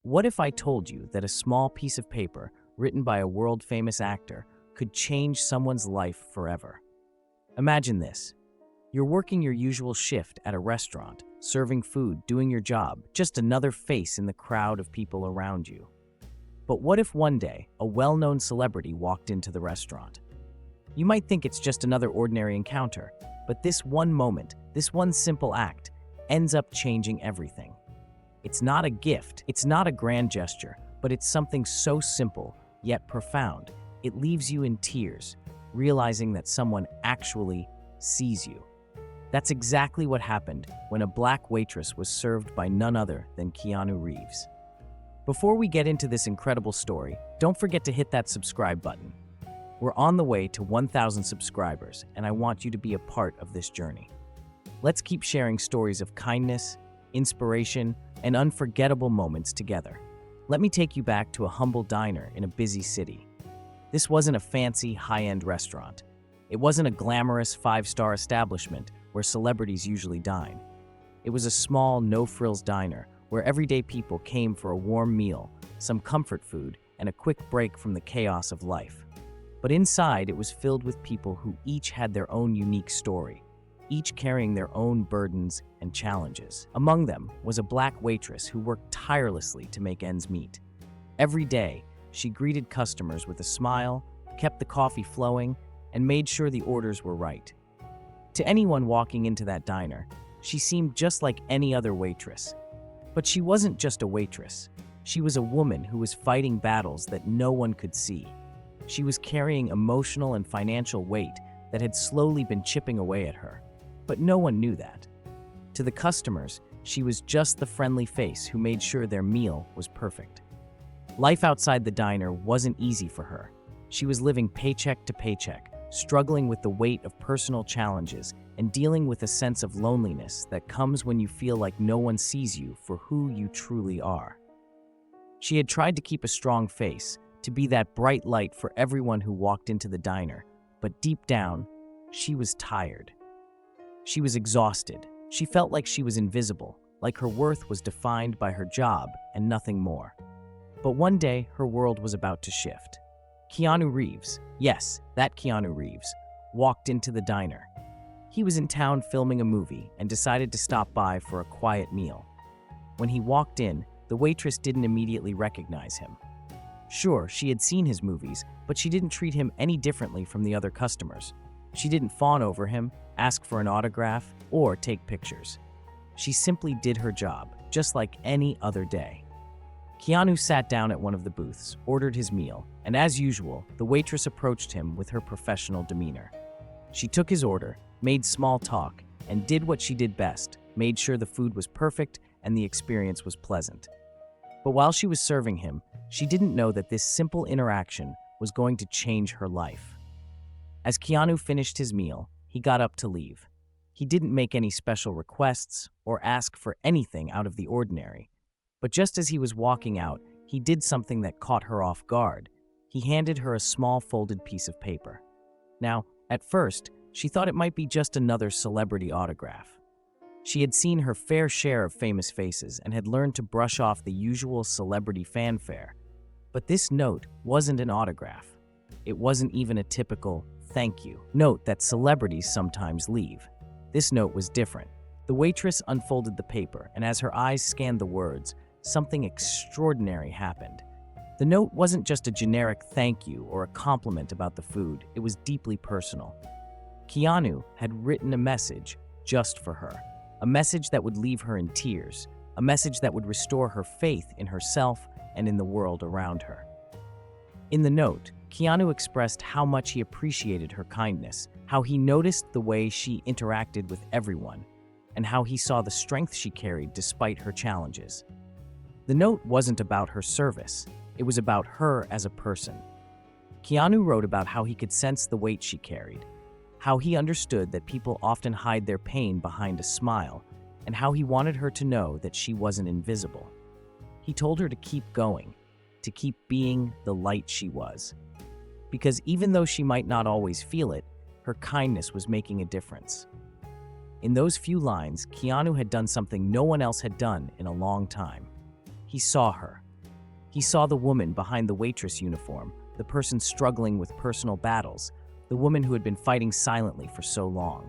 What if I told you that a small piece of paper written by a world-famous actor could change someone's life forever? Imagine this. You're working your usual shift at a restaurant, serving food, doing your job, just another face in the crowd of people around you. But what if one day a well-known celebrity walked into the restaurant? You might think it's just another ordinary encounter, but this one moment, this one simple act, ends up changing everything. It's not a gift, it's not a grand gesture, but it's something so simple, yet profound. It leaves you in tears, realizing that someone actually sees you. That's exactly what happened when a black waitress was served by none other than Keanu Reeves. Before we get into this incredible story, don't forget to hit that subscribe button. We're on the way to 1,000 subscribers, and I want you to be a part of this journey. Let's keep sharing stories of kindness, inspiration, and unforgettable moments together. Let me take you back to a humble diner in a busy city. This wasn't a fancy, high-end restaurant. It wasn't a glamorous five-star establishment where celebrities usually dine. It was a small, no-frills diner where everyday people came for a warm meal, some comfort food, and a quick break from the chaos of life. But inside, it was filled with people who each had their own unique story, each carrying their own burdens and challenges. Among them was a black waitress who worked tirelessly to make ends meet. Every day, she greeted customers with a smile, kept the coffee flowing, and made sure the orders were right. To anyone walking into that diner, she seemed just like any other waitress. But she wasn't just a waitress. She was a woman who was fighting battles that no one could see. She was carrying emotional and financial weight that had slowly been chipping away at her. But no one knew that. To the customers, she was just the friendly face who made sure their meal was perfect. Life outside the diner wasn't easy for her. She was living paycheck to paycheck, struggling with the weight of personal challenges and dealing with a sense of loneliness that comes when you feel like no one sees you for who you truly are. She had tried to keep a strong face, to be that bright light for everyone who walked into the diner, but deep down, she was tired. She was exhausted. She felt like she was invisible, like her worth was defined by her job and nothing more. But one day, her world was about to shift. Keanu Reeves, yes, that Keanu Reeves, walked into the diner. He was in town filming a movie and decided to stop by for a quiet meal. When he walked in, the waitress didn't immediately recognize him. Sure, she had seen his movies, but she didn't treat him any differently from the other customers. She didn't fawn over him, ask for an autograph, or take pictures. She simply did her job, just like any other day. Keanu sat down at one of the booths, ordered his meal, and as usual, the waitress approached him with her professional demeanor. She took his order, made small talk, and did what she did best, made sure the food was perfect and the experience was pleasant. But while she was serving him, she didn't know that this simple interaction was going to change her life. As Keanu finished his meal, he got up to leave. He didn't make any special requests or ask for anything out of the ordinary. But just as he was walking out, he did something that caught her off guard. He handed her a small folded piece of paper. Now, at first, she thought it might be just another celebrity autograph. She had seen her fair share of famous faces and had learned to brush off the usual celebrity fanfare. But this note wasn't an autograph. It wasn't even a typical thank you note that celebrities sometimes leave. This note was different. The waitress unfolded the paper, and as her eyes scanned the words, something extraordinary happened. The note wasn't just a generic thank you or a compliment about the food, it was deeply personal. Keanu had written a message just for her, a message that would leave her in tears, a message that would restore her faith in herself and in the world around her. In the note, Keanu expressed how much he appreciated her kindness, how he noticed the way she interacted with everyone, and how he saw the strength she carried despite her challenges. The note wasn't about her service, it was about her as a person. Keanu wrote about how he could sense the weight she carried, how he understood that people often hide their pain behind a smile, and how he wanted her to know that she wasn't invisible. He told her to keep going, to keep being the light she was. Because even though she might not always feel it, her kindness was making a difference. In those few lines, Keanu had done something no one else had done in a long time. He saw her, He saw the woman behind the waitress uniform, the person struggling with personal battles, the woman who had been fighting silently for so long.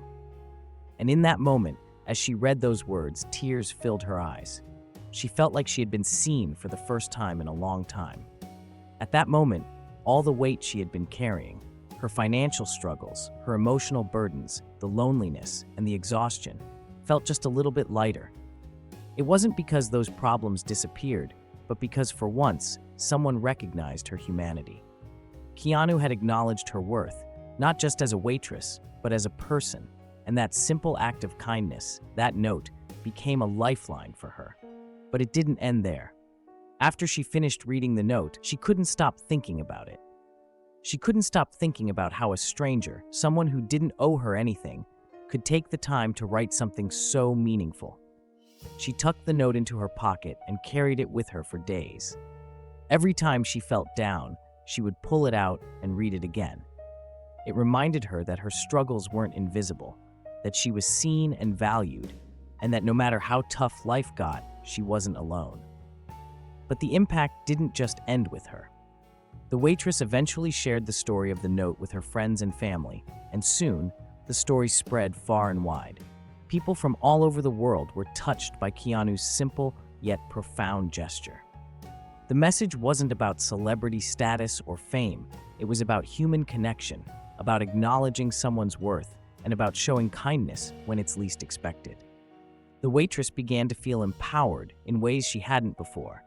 And in that moment, as she read those words, tears filled her eyes. She felt like she had been seen for the first time in a long time. At that moment, all the weight she had been carrying, her financial struggles, her emotional burdens, the loneliness, and the exhaustion, felt just a little bit lighter. It wasn't because those problems disappeared, but because for once, someone recognized her humanity. Keanu had acknowledged her worth, not just as a waitress, but as a person, and that simple act of kindness, that note, became a lifeline for her. But it didn't end there. After she finished reading the note, she couldn't stop thinking about it. She couldn't stop thinking about how a stranger, someone who didn't owe her anything, could take the time to write something so meaningful. She tucked the note into her pocket and carried it with her for days. Every time she felt down, she would pull it out and read it again. It reminded her that her struggles weren't invisible, that she was seen and valued, and that no matter how tough life got, she wasn't alone. But the impact didn't just end with her. The waitress eventually shared the story of the note with her friends and family, and soon, the story spread far and wide. People from all over the world were touched by Keanu's simple yet profound gesture. The message wasn't about celebrity status or fame. It was about human connection, about acknowledging someone's worth, and about showing kindness when it's least expected. The waitress began to feel empowered in ways she hadn't before.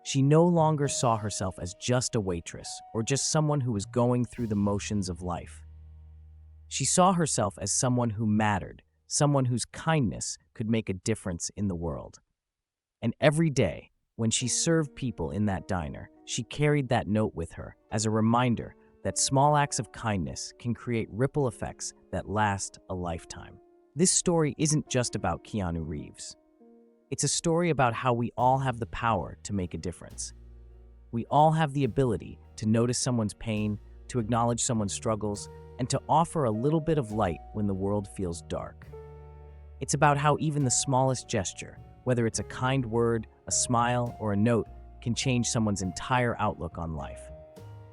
She no longer saw herself as just a waitress or just someone who was going through the motions of life. She saw herself as someone who mattered, someone whose kindness could make a difference in the world. And every day, when she served people in that diner, she carried that note with her as a reminder that small acts of kindness can create ripple effects that last a lifetime. This story isn't just about Keanu Reeves. It's a story about how we all have the power to make a difference. We all have the ability to notice someone's pain, to acknowledge someone's struggles, and to offer a little bit of light when the world feels dark. It's about how even the smallest gesture, whether it's a kind word, a smile, or a note, can change someone's entire outlook on life.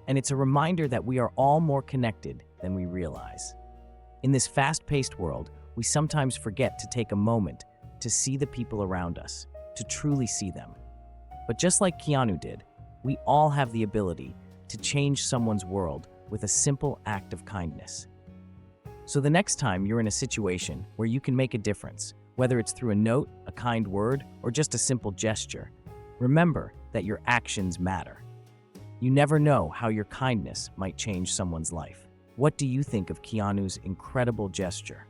And it's a reminder that we are all more connected than we realize. In this fast-paced world, we sometimes forget to take a moment to see the people around us, to truly see them. But just like Keanu did, we all have the ability to change someone's world with a simple act of kindness. So the next time you're in a situation where you can make a difference, whether it's through a note, a kind word, or just a simple gesture, remember that your actions matter. You never know how your kindness might change someone's life. What do you think of Keanu's incredible gesture?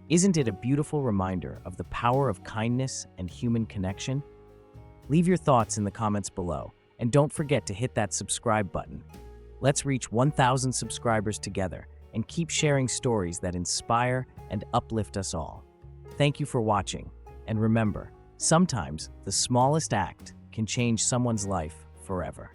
Isn't it a beautiful reminder of the power of kindness and human connection? Leave your thoughts in the comments below, and don't forget to hit that subscribe button. Let's reach 1,000 subscribers together and keep sharing stories that inspire and uplift us all. Thank you for watching, and remember, sometimes the smallest act can change someone's life forever.